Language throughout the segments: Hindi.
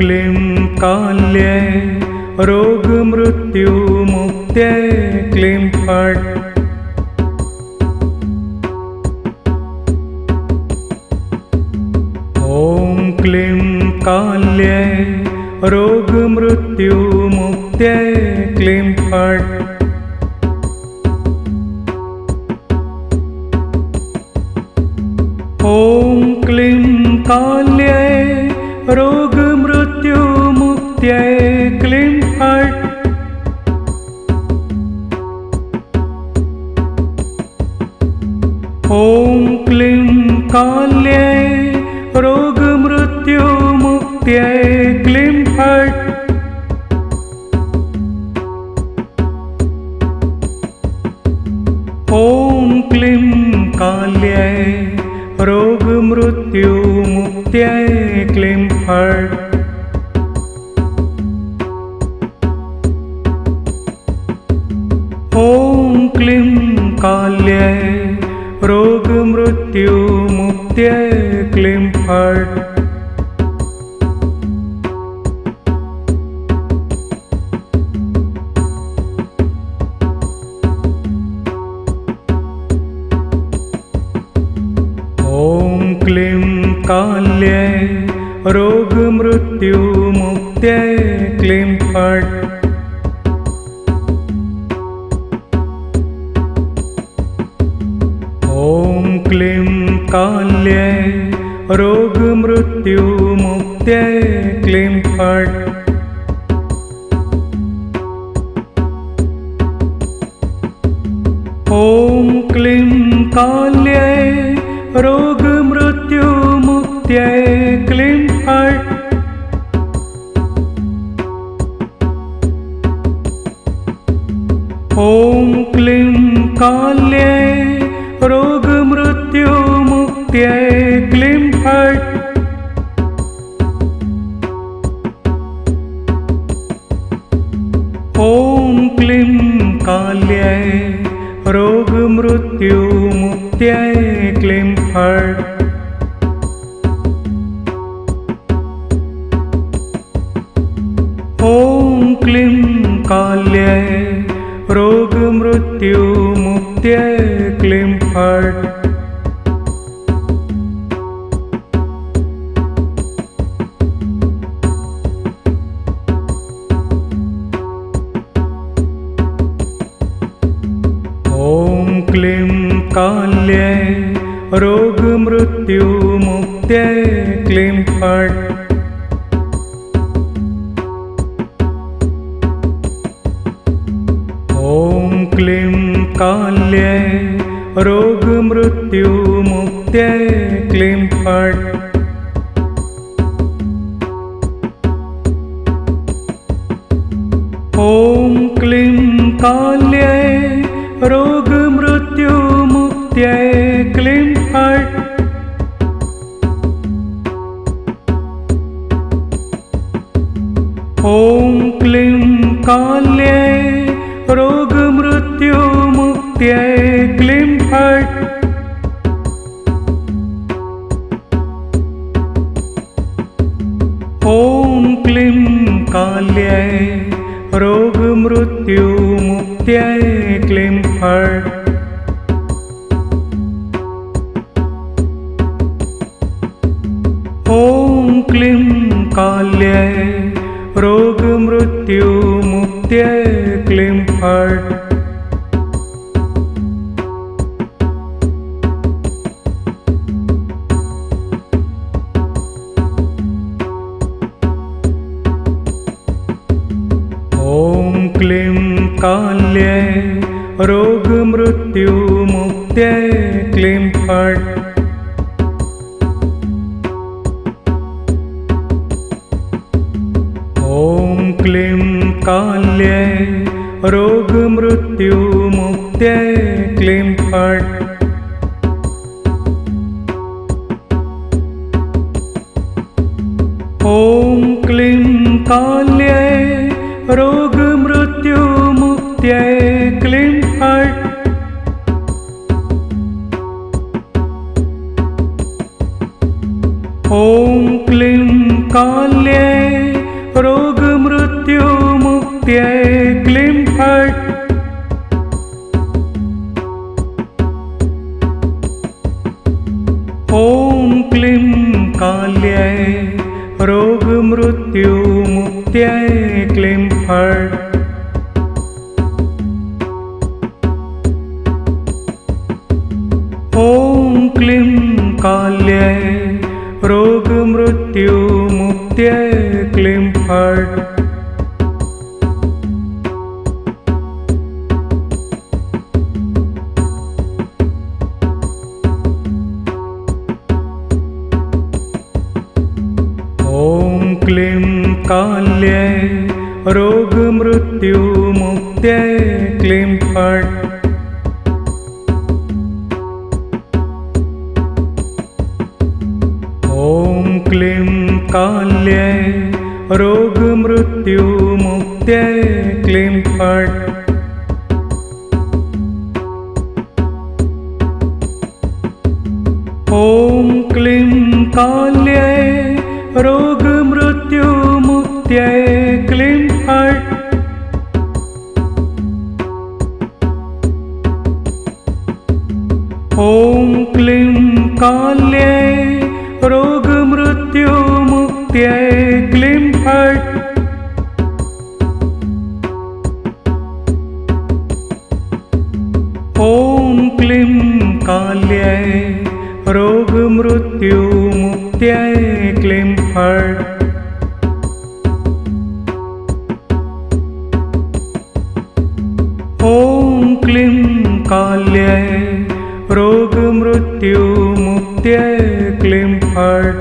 क्लीं काल्यै रोगमृत्युमुक्त्यै क्लीं फट्। ॐ क्लीं काल्यै रोगमृत्युमुक्त्यै क्लीं फट्। ॐ क्लीं काल्यै रोगमृत्युमुक्त्यै क्लीं फट्। ॐ क्लीं काल्यै रोगमृत्युमुक्त्यै क्लीं फट्। ॐ क्लीं काल्यै रोगमृत्युमुक्त्यै क्लीं फट्। ॐ क्लीं काल्यै रोगमृत्युमुक्त्यै क्लीं फट्। ॐ क्लीं काल्यै रोगमृत्युमुक्त्यै क्लीं फट्। ॐ क्लीं काल्यै रोगमृत्युमुक्त्यै क्लीं फट्। ॐ क्लीं काल्यै रोगमृत्युमुक्त्यै क्लीं फट्। ॐ क्लीं काल्यै रोगमृत्युमुक्त्यै क्लीं फट्। ॐ क्लीं काल्यै रोगमृत्युमुक्त्यै क्लीं फट्। ॐ क्लीं काल्यै रोगमृत्युमुक्त्यै क्लीं फट्। ॐ क्लीं काल्यै रोगमृत्युमुक्त्यै क्लीं फट्। ॐ क्लीं काल्यै रोगमृत्युमुक्त्यै क्लीं फट्। ॐ क्लीं काल्यै रोगमृत्युमुक्त्यै क्लीं फट्। ॐ क्लीं काल्यै रोगमृत्युमुक्त्यै क्लीं फट्। ॐ क्लीं काल्यै रोगमृत्युमुक्त्यै क्लीं फट्। ॐ क्लीं काल्यै रोगमृत्युमुक्त्यै क्लीं फट्। ॐ क्लीं काल्यै रोगमृत्युमुक्त्यै क्लीं फट्। ॐ क्लीं काल्यै रोगमृत्युमुक्त्यै क्लीं फट्। ॐ क्लीं काल्यै रोगमृत्युमुक्त्यै क्लीं फट्। ॐ क्लीं काल्यै मुक्त्यै क्लीं फट्। ॐ क्लीं काल्यै रोगमृत्युमुक्त्यै क्लीं फट्। ॐ क्लीं काल्यै रोगमृत्युमुक्त्यै क्लीं फट्। ॐ क्लीं काल्यै रोगमृत्युमुक्त्यै क्लीं फट्। ॐ क्लीं काल्यै रोगमृत्युमुक्त्यै क्लीं फट्। ॐ क्लीं काल्यै रोगमृत्युमुक्त्यै क्लीं फट्। ॐ क्लीं काल्यै रोगमृत्युमुक्त्यै क्लीं फट्। ॐ क्लीं काल्यै रोगमृत्युमुक्त्यै क्लीं फट्। ॐ क्लीं काल्यै रोगमृत्युमुक्त्यै क्लीं फट्।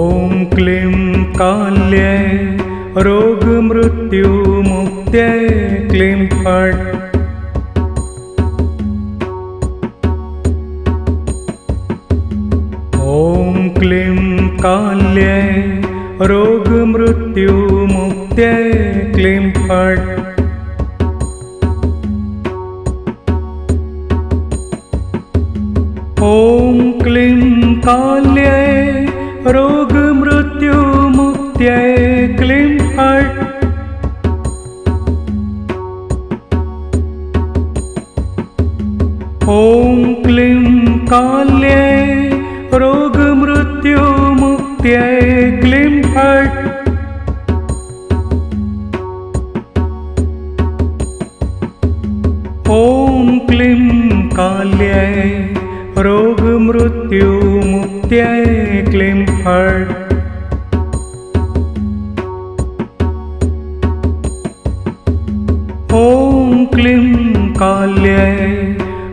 ॐ क्लीं काल्यै रोगमृत्युमुक्त्यै क्लीं फट्। ॐ क्लीं काल्यै रोगमृत्युमुक्त्यै क्लीं फट्। ॐ क्लीं काल्यै रोगमृत्युमुक्त्यै क्लीं फट्। ॐ क्लीं काल्यै रोगमृत्युमुक्त्यै क्लीं फट्। ॐ क्लीं काल्यै रोगमृत्युमुक्त्यै क्लीं फट्। ॐ क्लीं काल्यै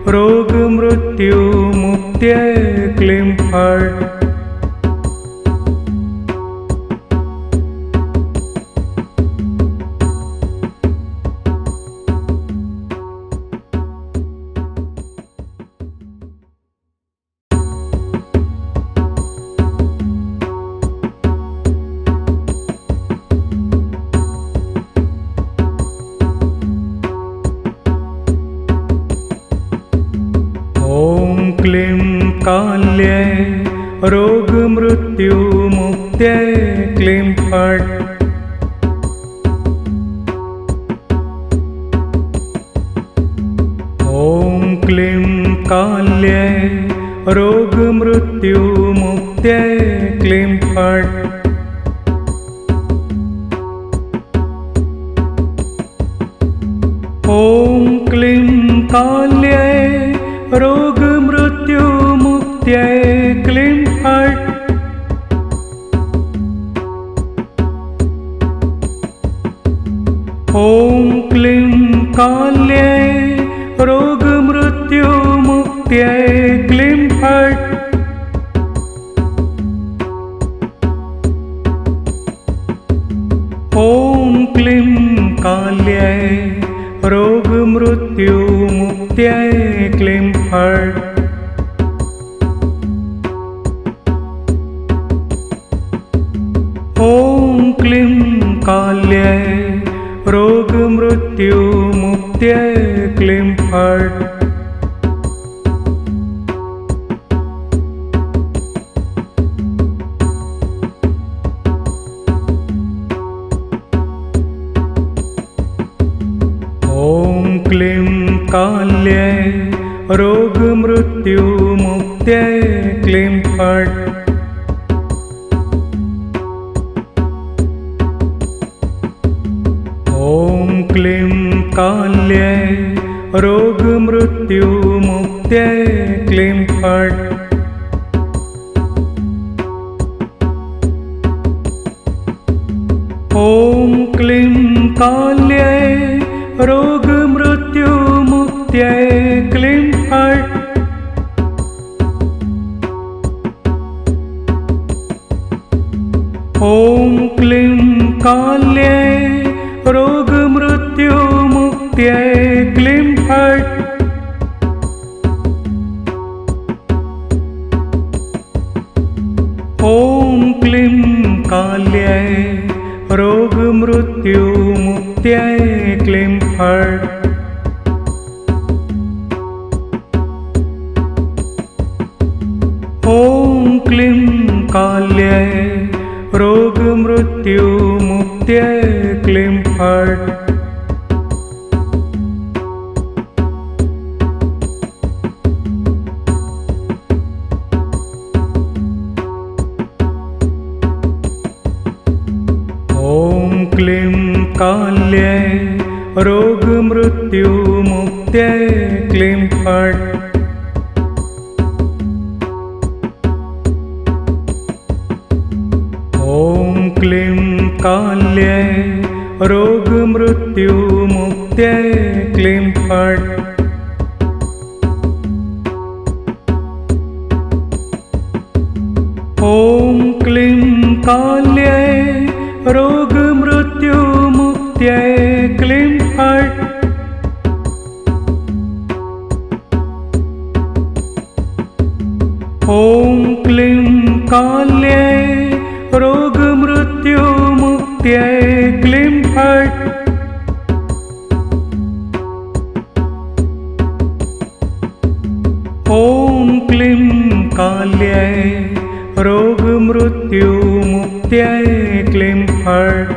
रोगमृत्युमुक्त्यै क्लीं फट्। ॐ क्लीं काल्यै रोगमृत्युमुक्त्यै क्लीं फट्। ॐ क्लीं काल्यै रोगमृत्युमुक्त्यै क्लीं फट्। ॐ क्लीं काल्यै रोगमृत्युमुक्त्यै क्लीं फट्। ॐ क्लीं काल्यै रोगमृत्युमुक्त्यै क्लीं फट्। ॐ क्लीं काल्यै रोगमृत्युमुक्त्यै क्लीं फट्। ॐ क्लीं काल्यै रोगमृत्युमुक्त्यै रोगमृत्युमुक्त्यै क्लीं फट्। ॐ क्लीं काल्यै रोगमृत्युमुक्त्यै क्लीं फट्। ॐ क्लीं काल्यै रोगमृत्युमुक्त्यै क्लीं फट्। ॐ क्लीं काल्यै रोगमृत्युमुक्त्यै क्लीं फट्। ॐ क्लीं काल्यै रोगमृत्युमुक्त्यै क्लीं फट्। ॐ क्लीं काल्यै रोगमृत्युमुक्त्यै क्लीं फट्। ॐ क्लीं काल्यै रोगमृत्युमुक्त्यै क्लीं फट्। ॐ क्लीं काल्यै रोगमृत्युमुक्त्यै क्लीं फट्। ॐ क्लीं काल्यै रोगमृत्युमुक्त्यै क्लीं फट्। ॐ क्लीं काल्यै रोगमृत्युमुक्त्यै क्लीं फट्। ॐ क्लीं काल्यै रोगमृत्युमुक्त्यै क्लीं फट्। ॐ क्लीं काल्यै रोगमृत्युमुक्त्यै क्लीं फट्।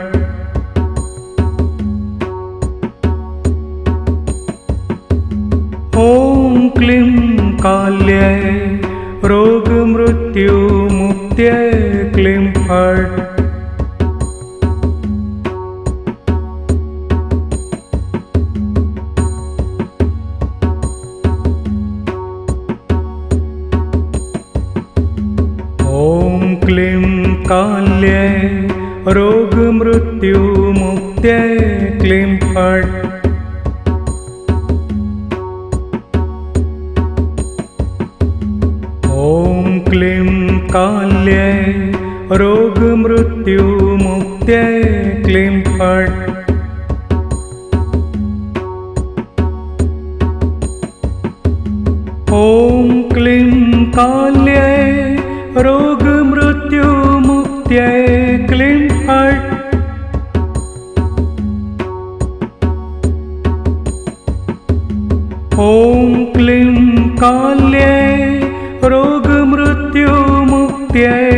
ॐ क्लीं काल्यै रोगमृत्युमुक्त्यै क्लीं फट्। ॐ क्लीं काल्यै रोगमृत्युमुक्त्यै क्लीं फट्। ॐ क्लीं काल्यै रोगमृत्युमुक्त्यै क्लीं फट्। ॐ क्लीं काल्यै रोगमृत्युमुक्त्यै क्लीं फट्। ॐ क्लीं काल्यै रोगमृत्युमुक्त्यै